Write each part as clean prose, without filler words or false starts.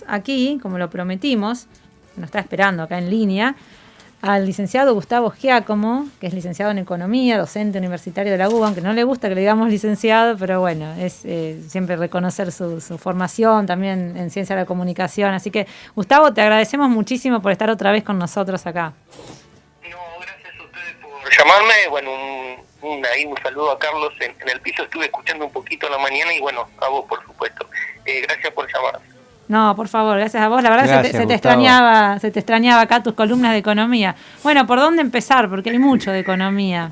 aquí, como lo prometimos, nos está esperando acá en línea, al licenciado Gustavo Giacomo, que es licenciado en Economía, docente universitario de la UBA, aunque no le gusta que le digamos licenciado, pero bueno, es siempre reconocer su formación también en Ciencia de la Comunicación. Así que, Gustavo, te agradecemos muchísimo por estar otra vez con nosotros acá. No, gracias a ustedes por llamarme. Bueno, un saludo a Carlos en el piso. Estuve escuchando un poquito a la mañana y bueno, a vos, por supuesto. Gracias por llamar. No, por favor, gracias a vos. La verdad se te extrañaba acá tus columnas de economía. Bueno, ¿por dónde empezar? Porque hay mucho de economía.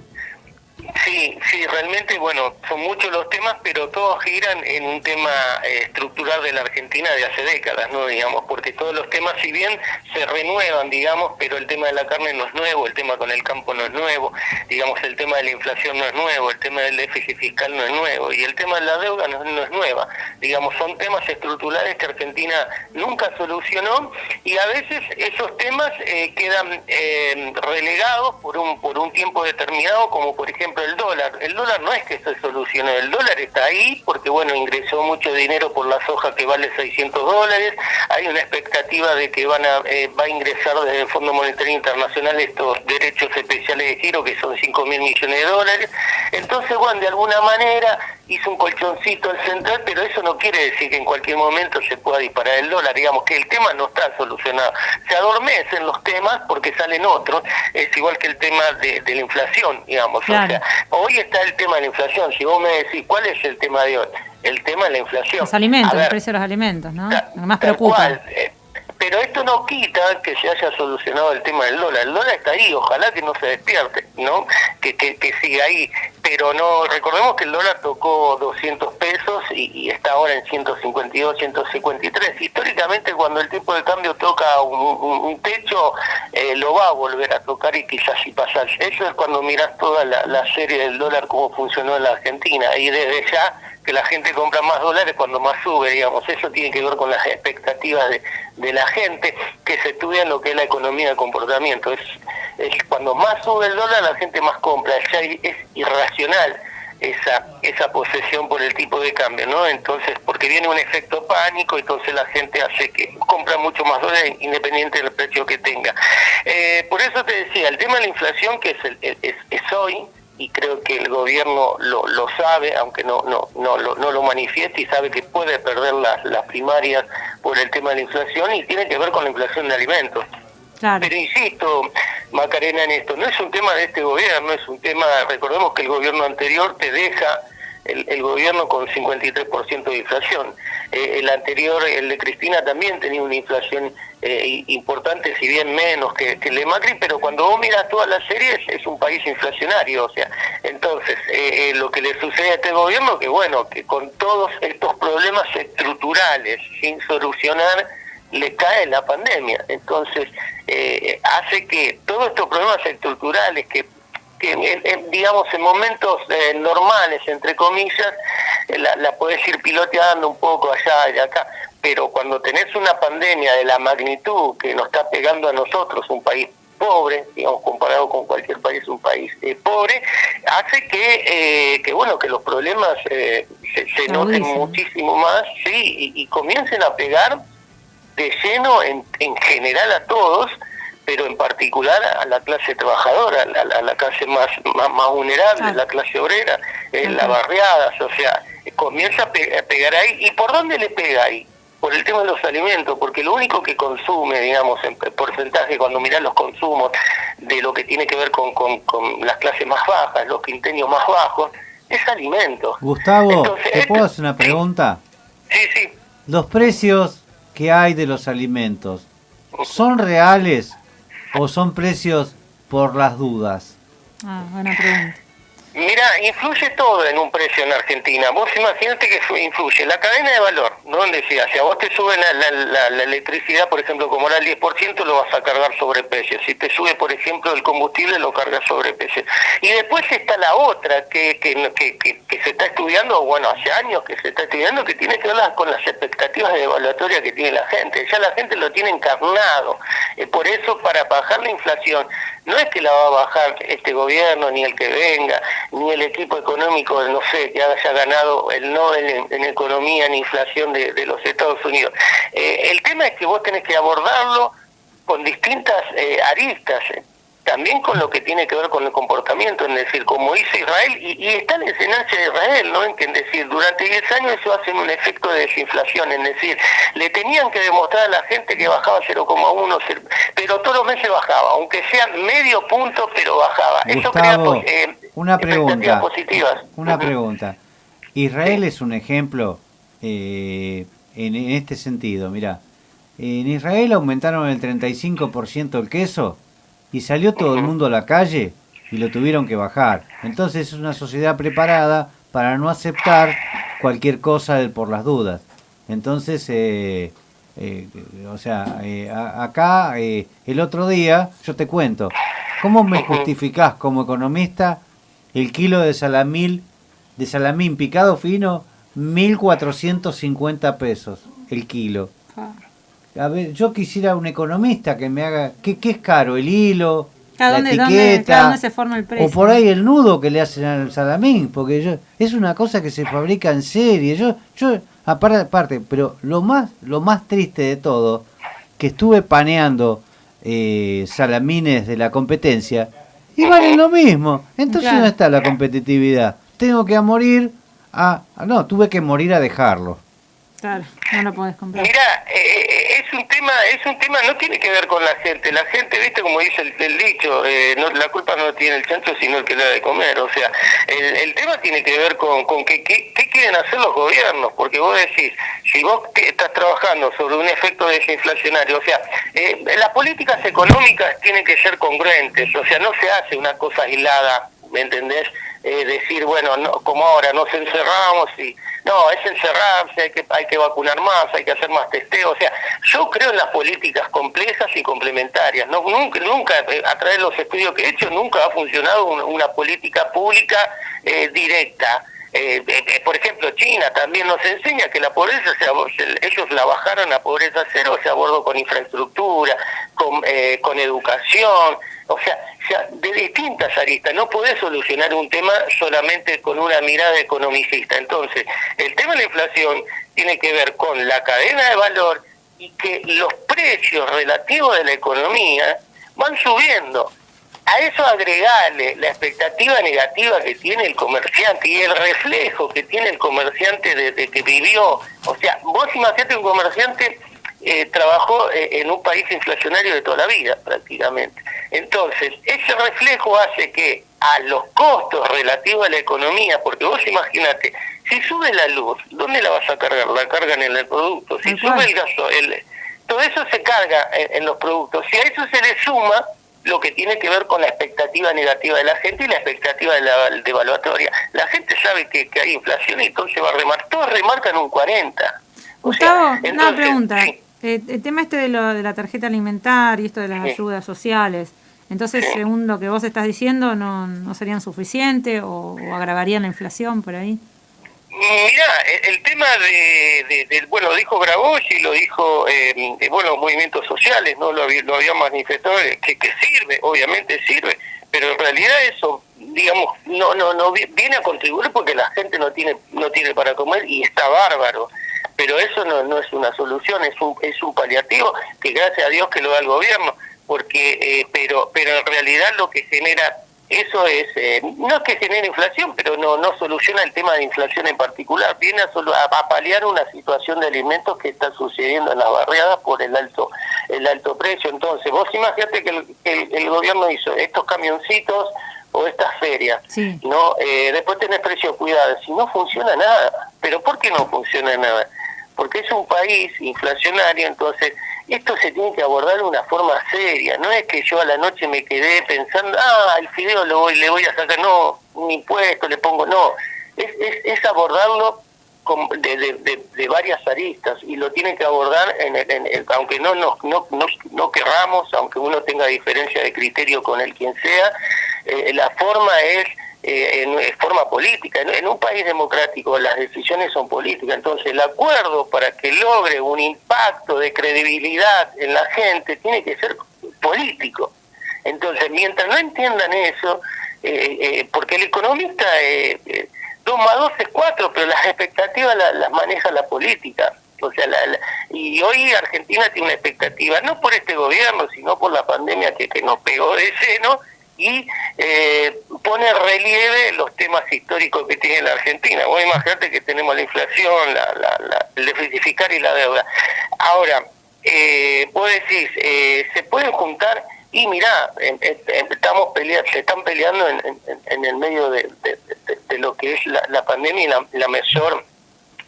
Sí, realmente, bueno, son muchos los temas, pero todos giran en un tema estructural de la Argentina de hace décadas, ¿no? Digamos, porque todos los temas, si bien se renuevan, digamos, pero el tema de la carne no es nuevo, el tema con el campo no es nuevo, digamos, el tema de la inflación no es nuevo, el tema del déficit fiscal no es nuevo, y el tema de la deuda no es nueva. Digamos, son temas estructurales que Argentina nunca solucionó, y a veces esos temas quedan relegados por un tiempo determinado, como por ejemplo el dólar. El dólar no es que se solucionó, el dólar está ahí porque bueno, ingresó mucho dinero por la soja que vale $600, hay una expectativa de que va a ingresar desde el Fondo Monetario Internacional estos derechos especiales de giro que son $5.000 millones, entonces bueno, de alguna manera hizo un colchoncito el central, pero eso no quiere decir que en cualquier momento se pueda disparar el dólar, digamos que el tema no está solucionado, se adormecen los temas porque salen otros, es igual que el tema de la inflación, digamos, claro. O sea, hoy está el tema de la inflación, si vos me decís, ¿cuál es el tema de hoy? El tema de la inflación. Los alimentos, el precio de los alimentos, ¿no? Lo que más preocupa. Pero esto no quita que se haya solucionado el tema del dólar. El dólar está ahí, ojalá que no se despierte, ¿no? Que siga ahí. Pero no, recordemos que el dólar tocó 200 pesos y está ahora en 152, 153. Históricamente, cuando el tipo de cambio toca un techo, lo va a volver a tocar y quizás si pasa. Eso es cuando mirás toda la serie del dólar, cómo funcionó en la Argentina. Y desde ya que la gente compra más dólares cuando más sube, digamos. Eso tiene que ver con las expectativas de la gente, que se estudia lo que es la economía de comportamiento. Es cuando más sube el dólar, la gente más compra. Ya es irracional esa posesión por el tipo de cambio, ¿no? Entonces, porque viene un efecto pánico, entonces la gente hace que compra mucho más dólares independiente del precio que tenga. Por eso te decía, el tema de la inflación, que es hoy, y creo que el gobierno lo sabe, aunque no lo manifieste, y sabe que puede perder las primarias por el tema de la inflación, y tiene que ver con la inflación de alimentos. Claro. Pero insisto, Macarena, en esto, no es un tema de este gobierno, es un tema, recordemos que el gobierno anterior te deja el gobierno con 53% de inflación. El anterior, el de Cristina, también tenía una inflación importante, si bien menos que el de Macri, pero cuando vos miras todas las series es un país inflacionario, o sea, entonces lo que le sucede a este gobierno, que bueno, que con todos estos problemas estructurales sin solucionar, le cae la pandemia, entonces hace que todos estos problemas estructurales que digamos en momentos normales, entre comillas, la podés ir piloteando un poco allá y acá, pero cuando tenés una pandemia de la magnitud que nos está pegando a nosotros, un país pobre, digamos, comparado con cualquier país, un país pobre, hace que bueno, que los problemas se noten muchísimo más, sí, y comiencen a pegar de lleno en general a todos, pero en particular a la clase trabajadora, a la clase más vulnerable, la clase obrera, las barriadas, o sea, comienza a pegar ahí. ¿Y por dónde le pega ahí? Por el tema de los alimentos, porque lo único que consume, digamos, en porcentaje, cuando mirás los consumos de lo que tiene que ver con las clases más bajas, los quinteños más bajos, es alimentos. Gustavo, entonces, ¿te puedo hacer una pregunta? Sí. ¿Los precios que hay de los alimentos son reales o son precios por las dudas? Buena pregunta. Mira, influye todo en un precio en Argentina. Vos imaginate que influye la cadena de valor, ¿no? Donde si a vos te sube la electricidad, por ejemplo, como era el 10%, lo vas a cargar sobre precio. Si te sube, por ejemplo, el combustible, lo cargas sobre precio. Y después está la otra que se está estudiando, bueno, hace años que se está estudiando, que tiene que ver con las expectativas de evaluatoria que tiene la gente. Ya la gente lo tiene encarnado. Por eso, para bajar la inflación, no es que la va a bajar este gobierno, ni el que venga, ni el equipo económico, no sé, que haya ganado el Nobel en economía ni inflación de los Estados Unidos. El tema es que vos tenés que abordarlo con distintas aristas, también con lo que tiene que ver con el comportamiento, es decir, como hizo Israel, y está la enseñanza de Israel, ¿no? En que, es decir, durante 10 años eso hace un efecto de desinflación, es decir, le tenían que demostrar a la gente que bajaba 0,1, pero todos los meses bajaba, aunque sean medio punto, pero bajaba. Gustavo, Eso crea una pregunta, positivas. una pregunta. Israel es un ejemplo en este sentido, mira, en Israel aumentaron el 35% el queso, y salió todo el mundo a la calle y lo tuvieron que bajar. Entonces es una sociedad preparada para no aceptar cualquier cosa por las dudas. Entonces, acá el otro día, yo te cuento, ¿cómo me justificás como economista el kilo de salamín picado fino, 1.450 pesos el kilo? A ver, yo quisiera un economista que me haga... ¿Qué es caro? ¿El hilo? ¿La etiqueta? ¿Dónde se forma el precio? O por ahí el nudo que le hacen al salamín, porque es una cosa que se fabrica en serie. Yo aparte, pero lo más triste de todo, que estuve paneando salamines de la competencia, y valen lo mismo. Entonces no está la competitividad. Tengo que morir tuve que morir a dejarlo. Claro, no lo podés comprar. Mira, es un tema, no tiene que ver con la gente, viste como dice el dicho, la culpa no tiene el chancho sino el que le da de comer, o sea, el tema tiene que ver con qué quieren hacer los gobiernos, porque vos decís, si vos estás trabajando sobre un efecto desinflacionario, o sea, las políticas económicas tienen que ser congruentes, o sea, no se hace una cosa aislada, ¿me entendés? Decir, bueno, no, como ahora nos encerramos y no, es encerrarse, hay que vacunar más, hay que hacer más testeo, o sea, yo creo en las políticas complejas y complementarias, nunca a través de los estudios que he hecho, nunca ha funcionado una política pública directa. Por ejemplo, China también nos enseña que la pobreza, ellos la bajaron a pobreza cero, se abordó con infraestructura, con educación, o sea, de distintas aristas. No podés solucionar un tema solamente con una mirada economicista. Entonces, el tema de la inflación tiene que ver con la cadena de valor y que los precios relativos de la economía van subiendo. A eso agregarle la expectativa negativa que tiene el comerciante y el reflejo que tiene el comerciante desde que vivió. O sea, vos imaginate un comerciante trabajó en un país inflacionario de toda la vida prácticamente. Entonces, ese reflejo hace que a los costos relativos a la economía, porque vos imaginate, si sube la luz, ¿dónde la vas a cargar? La cargan en el producto. Si sube el gasoil, todo eso se carga en los productos. Si a eso se le suma lo que tiene que ver con la expectativa negativa de la gente y la expectativa de la devaluatoria. La gente sabe que hay inflación y entonces va a remarcar, todos remarcan un 40. Gustavo, una pregunta. Sí. El tema de la tarjeta alimentaria y esto de las ayudas sociales, entonces, según lo que vos estás diciendo, ¿no serían suficientes o agravarían la inflación por ahí? Mirá, el tema bueno, dijo Grabois, lo dijo, los movimientos sociales, ¿no? Lo había manifestado, que sirve, obviamente sirve, pero en realidad eso, digamos, no viene a contribuir porque la gente no tiene para comer y está bárbaro. Pero eso no es una solución, es un paliativo que gracias a Dios que lo da el gobierno, porque pero en realidad lo que genera eso es, no es que genere inflación, pero no soluciona el tema de inflación en particular, viene a paliar una situación de alimentos que está sucediendo en las barriadas por el alto precio. Entonces, vos imaginate que el gobierno hizo estos camioncitos o estas ferias, sí. ¿No? Después tenés precios cuidados, y no funciona nada. ¿Pero por qué no funciona nada? Porque es un país inflacionario, entonces esto se tiene que abordar de una forma seria. No es que yo a la noche me quedé pensando, el fideo le voy a sacar, un impuesto le pongo, no. Es abordarlo de varias aristas y lo tiene que abordar aunque no querramos, aunque uno tenga diferencia de criterio con el quien sea, la forma es forma política. En un país democrático las decisiones son políticas, entonces el acuerdo para que logre un impacto de credibilidad en la gente tiene que ser político. Entonces, mientras no entiendan eso, porque el economista 2 más 2 es 4, pero las expectativas las maneja la política. O sea, y hoy Argentina tiene una expectativa, no por este gobierno, sino por la pandemia que nos pegó de seno, y pone en relieve los temas históricos que tiene la Argentina. Vos imaginate que tenemos la inflación, el déficit fiscal y la deuda. Ahora, vos decís, se pueden juntar, y mirá, se están peleando en el medio de lo que es la pandemia y la mayor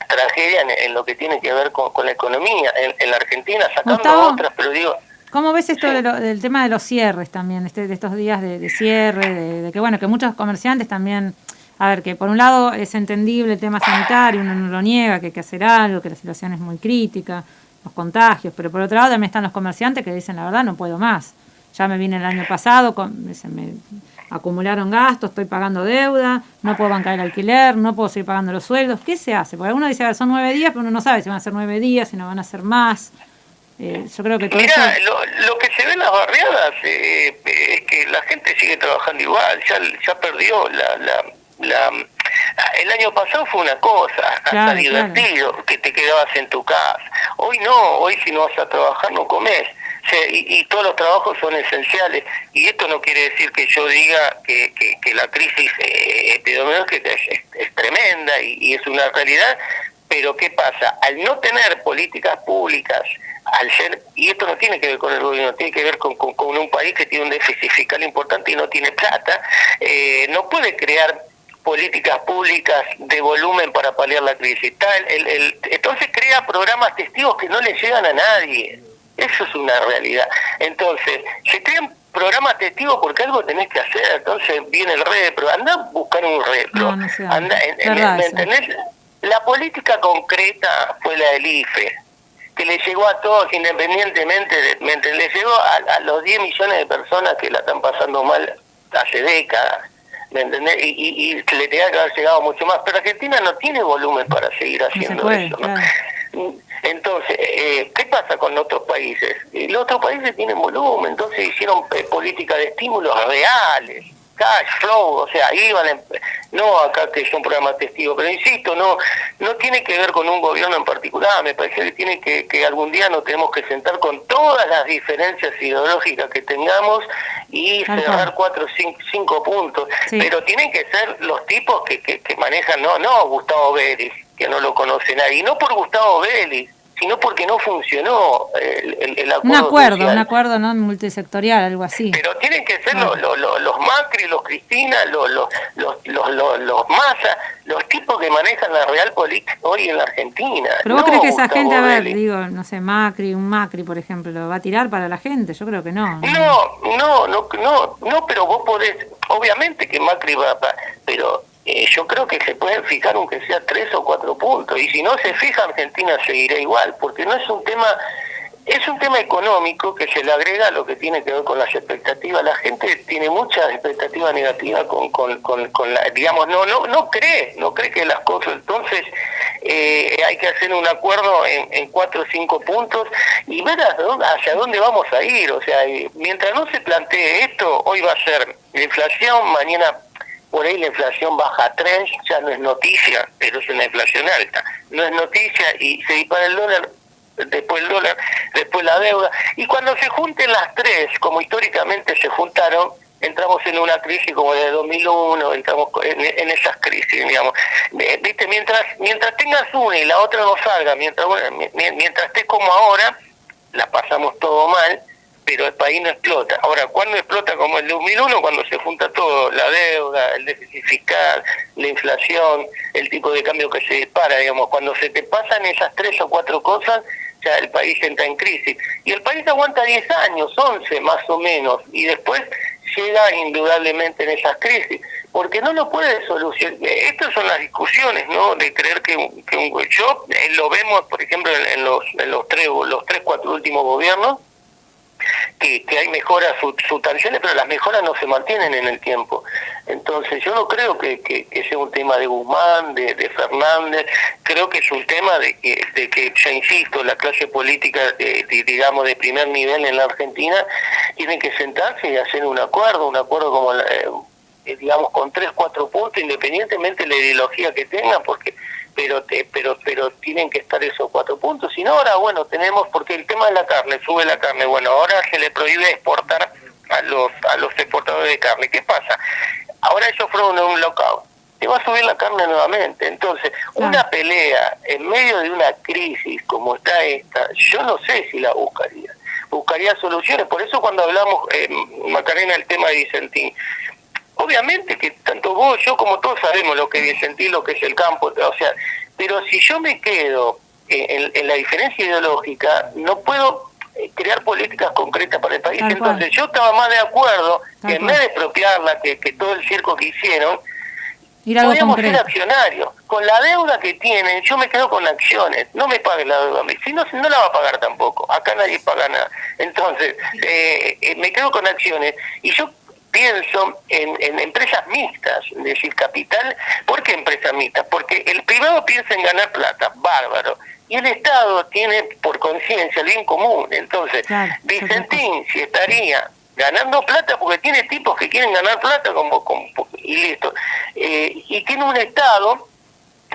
tragedia en lo que tiene que ver con la economía en la Argentina, sacando Gustavo, otras, pero digo... ¿cómo ves esto Sí. del tema de los cierres también, de estos días de cierre, de que bueno, que muchos comerciantes también, a ver, que por un lado es entendible el tema sanitario, uno no lo niega, que hay que hacer algo, que la situación es muy crítica, los contagios, pero por otro lado también están los comerciantes que dicen, la verdad, no puedo más. Ya me vine el año pasado, se me acumularon gastos, estoy pagando deuda, no puedo bancar el alquiler, no puedo seguir pagando los sueldos. ¿Qué se hace? Porque alguno dice, a ver, son 9 días, pero uno no sabe si van a ser 9 días, si no van a ser más. Yo creo que todo Mirá, eso... lo que se ve en las barriadas es que la gente sigue trabajando igual, ya perdió el año pasado fue una cosa, hasta Claro, divertido, que te quedabas en tu casa. Hoy no, hoy si no vas a trabajar no comes. O sea, y todos los trabajos son esenciales. Y esto no quiere decir que yo diga que la crisis epidemiológica es tremenda y es una realidad, pero ¿qué pasa? Al no tener políticas públicas, y esto no tiene que ver con el gobierno, tiene que ver con un país que tiene un déficit fiscal importante y no tiene plata, no puede crear políticas públicas de volumen para paliar la crisis. Entonces crea programas testigos que no le llegan a nadie. Eso es una realidad. Entonces, se crean programas testigos porque algo tenés que hacer. Entonces viene el repro. Andá a buscar un repro. No sé. ¿Me entendés? La política concreta fue la del IFE, que le llegó a todos independientemente, le llegó a los 10 millones de personas que la están pasando mal hace décadas. ¿Me entendés? Y le tenía que haber llegado mucho más. Pero Argentina no tiene volumen para seguir haciendo eso, ¿no? Claro. Entonces, ¿qué pasa con otros países? Los otros países tienen volumen, entonces hicieron políticas de estímulos reales, cash flow, o sea, iban, no acá que es un programa testigo, pero insisto, no tiene que ver con un gobierno en particular, me parece que tiene que algún día nos tenemos que sentar con todas las diferencias ideológicas que tengamos y cerrar 4 o 5 puntos, sí. Pero tienen que ser los tipos que manejan, no Gustavo Vélez, que no lo conoce nadie, y no por Gustavo Vélez, sino porque no funcionó el acuerdo un acuerdo no multisectorial, algo así. Pero tienen que ser los Macri, los Cristina, los Massa, los tipos que manejan la real política hoy en la Argentina. Pero vos crees que esa Gustavo gente, a ver, Vélez. digo, no sé, un Macri, por ejemplo, ¿lo va a tirar para la gente? Yo creo que no. No, pero vos podés, obviamente que Macri va, pero yo creo que se pueden fijar aunque sea 3 o 4 puntos, y si no se fija Argentina seguirá igual, porque no es un tema, es un tema económico que se le agrega a lo que tiene que ver con las expectativas. La gente tiene muchas expectativas negativas con la, digamos, no cree que las cosas, entonces hay que hacer un acuerdo en 4 o 5 puntos y ver hacia dónde vamos a ir. O sea, mientras no se plantee esto, hoy va a ser la inflación, mañana por ahí la inflación baja a 3, ya no es noticia, pero es una inflación alta, no es noticia y se dispara el dólar, después el dólar, después la deuda, y cuando se junten las tres, como históricamente se juntaron, entramos en una crisis como de 2001, entramos en esas crisis, digamos. Viste, mientras tengas una y la otra no salga, mientras estés como ahora, la pasamos todo mal, pero el país no explota. Ahora, ¿cuándo explota como el 2001? Cuando se junta todo, la deuda, el déficit fiscal, la inflación, el tipo de cambio que se dispara, digamos. Cuando se te pasan esas 3 o 4 cosas, ya el país entra en crisis. Y el país aguanta 10 años, 11 más o menos, y después llega indudablemente en esas crisis, porque no lo puede solucionar. Estas son las discusiones, ¿no? De creer que yo lo vemos, por ejemplo, en los 3, 4 últimos gobiernos, que hay mejoras sustanciales, pero las mejoras no se mantienen en el tiempo. Entonces yo no creo que sea un tema de Guzmán, de Fernández, creo que es un tema de que ya insisto, la clase política, digamos, de primer nivel en la Argentina, tiene que sentarse y hacer un acuerdo como digamos con 3-4 puntos, independientemente de la ideología que tengan, porque pero tienen que estar esos 4 puntos. Si no, ahora bueno, tenemos, porque el tema de la carne, sube la carne, bueno, ahora se le prohíbe exportar a los exportadores de carne. ¿Qué pasa? Ahora ellos fueron en un lockout, te va a subir la carne nuevamente. Entonces, una pelea en medio de una crisis como está esta, yo no sé si la buscaría soluciones. Por eso cuando hablamos, Macarena, el tema de Vicentín, obviamente que tanto vos, yo como todos sabemos lo que es Vicentín, lo que es el campo, o sea, pero si yo me quedo en la diferencia ideológica, no puedo crear políticas concretas para el país. Entonces yo estaba más de acuerdo que en vez de expropiarla, que todo el circo que hicieron, podíamos ser accionarios. Con la deuda que tienen, yo me quedo con acciones. No me pague la deuda a mí. Si no, no la va a pagar tampoco. Acá nadie paga nada. Entonces, me quedo con acciones. Y yo pienso en empresas mixtas, es decir, capital. ¿Por qué empresas mixtas? Porque el privado piensa en ganar plata, bárbaro. Y el Estado tiene por conciencia el bien común. Entonces, Vicentín, si estaría ganando plata, porque tiene tipos que quieren ganar plata y listo. Y tiene un Estado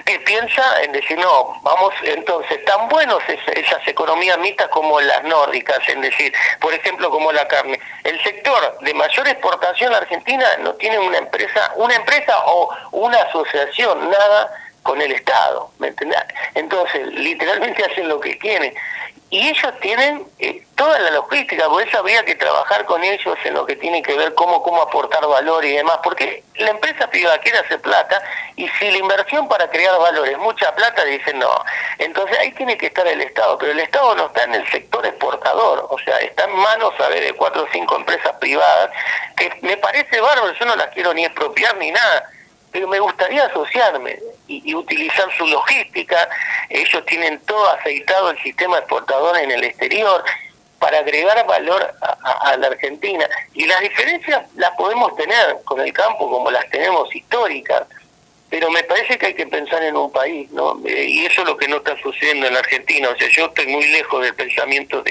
que piensa en decir, no, vamos, entonces, tan buenos esas economías mixtas como las nórdicas, en decir, por ejemplo, como la carne. El sector de mayor exportación a Argentina no tiene una empresa o una asociación, nada con el Estado, ¿me entendés? Entonces, literalmente hacen lo que quieren. Y ellos tienen toda la logística, por eso habría que trabajar con ellos en lo que tiene que ver cómo aportar valor y demás, porque la empresa privada quiere hacer plata, y si la inversión para crear valor es mucha plata, dicen no. Entonces ahí tiene que estar el Estado, pero el Estado no está en el sector exportador, o sea, está en manos, a ver, de 4 o 5 empresas privadas, que me parece bárbaro, yo no las quiero ni expropiar ni nada, pero me gustaría asociarme y utilizar su logística. Ellos tienen todo aceitado el sistema exportador en el exterior para agregar valor a la Argentina. Y las diferencias las podemos tener con el campo como las tenemos históricas, pero me parece que hay que pensar en un país, ¿no? Y eso es lo que no está sucediendo en la Argentina. O sea, yo estoy muy lejos del pensamiento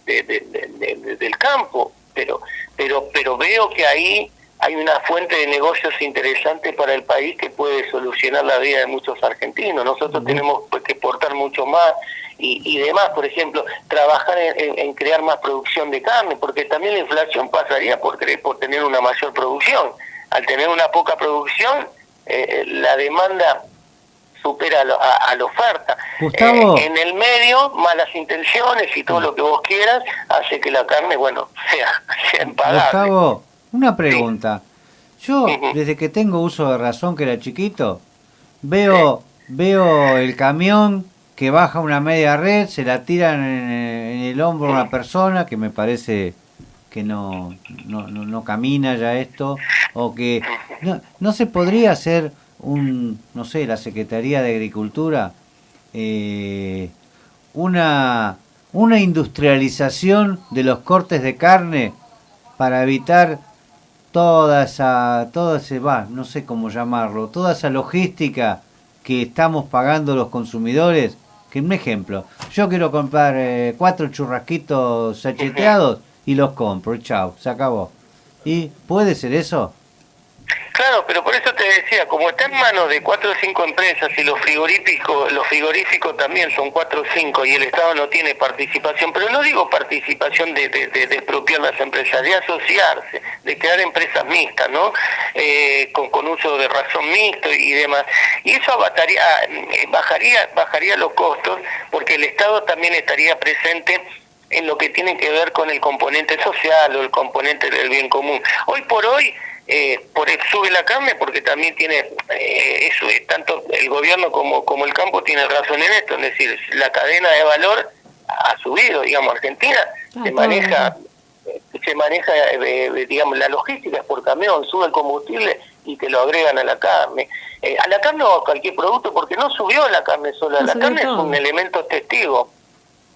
del campo, pero veo que ahí hay una fuente de negocios interesante para el país que puede solucionar la vida de muchos argentinos. Nosotros tenemos que exportar mucho más y demás, por ejemplo, trabajar en crear más producción de carne, porque también la inflación pasaría por tener una mayor producción. Al tener una poca producción, la demanda supera a la oferta. Gustavo, en el medio, malas intenciones y todo lo que vos quieras, hace que la carne, bueno, sea impagable. Gustavo, una pregunta. Yo, desde que tengo uso de razón, que era chiquito, veo el camión que baja una media red, se la tiran en el hombro a una persona, que me parece que no camina ya esto, o que no se podría hacer no sé, la Secretaría de Agricultura, una industrialización de los cortes de carne para evitar toda esa logística que estamos pagando los consumidores. Que un ejemplo, yo quiero comprar 4 churrasquitos sacheteados y los compro, chao, se acabó. ¿Y puede ser eso? Claro, pero por eso te decía, como está en manos de 4 o 5 empresas y los frigoríficos también son 4 o 5 y el Estado no tiene participación, pero no digo participación de expropiar las empresas, de asociarse, de crear empresas mixtas, ¿no? Con uso de razón mixto y demás. Y eso bajaría los costos, porque el Estado también estaría presente en lo que tiene que ver con el componente social o el componente del bien común. Hoy por hoy, sube la carne porque también tiene eso, tanto el gobierno como el campo tiene razón en esto, es decir, la cadena de valor ha subido, digamos, Argentina se maneja digamos, la logística es por camión, sube el combustible y te lo agregan a la carne o a cualquier producto, porque no subió la carne sola, la carne es un elemento testigo.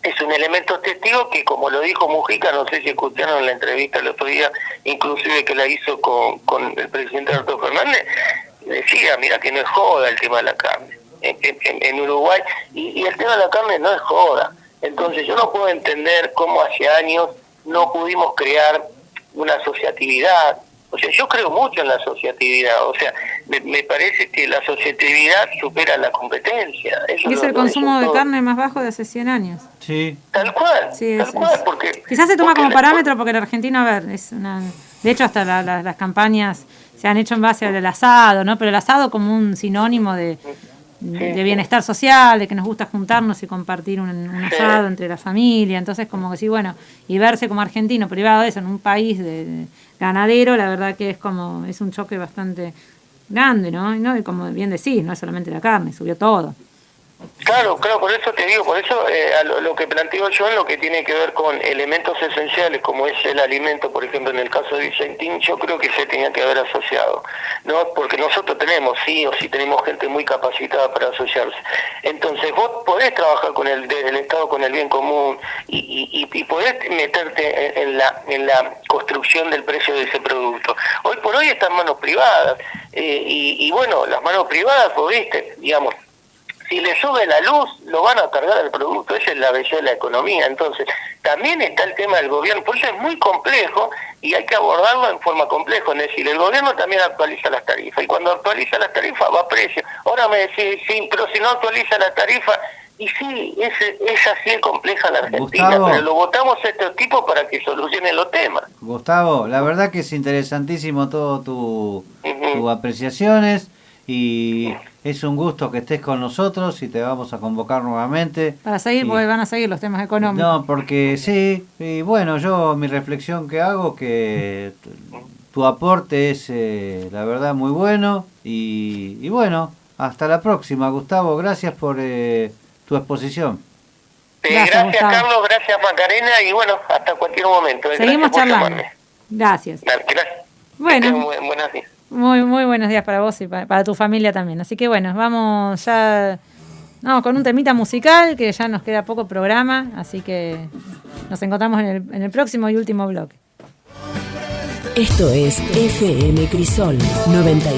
es un elemento testigo que, como lo dijo Mujica, no sé si escucharon en la entrevista el otro día, inclusive que la hizo con el presidente Alberto Fernández, decía, mira que no es joda el tema de la carne en Uruguay, y el tema de la carne no es joda. Entonces yo no puedo entender cómo hace años no pudimos crear una asociatividad. O sea, yo creo mucho en la asociatividad, o sea, me parece que la asociatividad supera la competencia. Eso y es el consumo de carne más bajo de hace 100 años. Sí. Tal cual, sí, tal cual, porque... Quizás se toma porque como parámetro porque en Argentina, a ver, es una... De hecho, hasta las campañas se han hecho en base al asado, ¿no? Pero el asado como un sinónimo de bienestar social, de que nos gusta juntarnos y compartir un asado entre la familia. Entonces, como que sí, bueno, y verse como argentino privado de eso en un país de ganadero, la verdad que es un choque bastante grande, ¿no? Y como bien decís, no es solamente la carne, subió todo. Claro, por eso te digo, por eso lo que planteo yo en lo que tiene que ver con elementos esenciales como es el alimento, por ejemplo en el caso de Vicentín, yo creo que se tenía que haber asociado, ¿no? Porque nosotros tenemos, sí o sí tenemos gente muy capacitada para asociarse. Entonces vos podés trabajar con el Estado, con el bien común y podés meterte en la construcción del precio de ese producto. Hoy por hoy está en manos privadas y bueno, las manos privadas, pues viste, digamos, si le sube la luz, lo van a cargar el producto. Esa es la belleza de la economía. Entonces, también está el tema del gobierno. Por eso es muy complejo y hay que abordarlo en forma compleja. Es decir, el gobierno también actualiza las tarifas. Y cuando actualiza las tarifas, va a precio. Ahora me decís, sí, pero si no actualiza la tarifa... Y sí, es así de compleja la Argentina. Gustavo, pero lo votamos a estos tipos para que solucionen los temas. Gustavo, la verdad que es interesantísimo todo tus apreciaciones. Y es un gusto que estés con nosotros y te vamos a convocar nuevamente. Para seguir, porque van a seguir los temas económicos. No, porque sí, y bueno, yo mi reflexión que hago, que tu aporte es la verdad muy bueno y bueno, hasta la próxima, Gustavo, gracias por tu exposición. Gracias Carlos, gracias Macarena y bueno, hasta cualquier momento. Seguimos charlando. Gracias. Gracias. Bueno. Buenos días. Muy buenos días para vos y para tu familia también. Así que bueno, vamos ya con un temita musical que ya nos queda poco programa, así que nos encontramos en el próximo y último bloque. Esto es FM Crisol 90.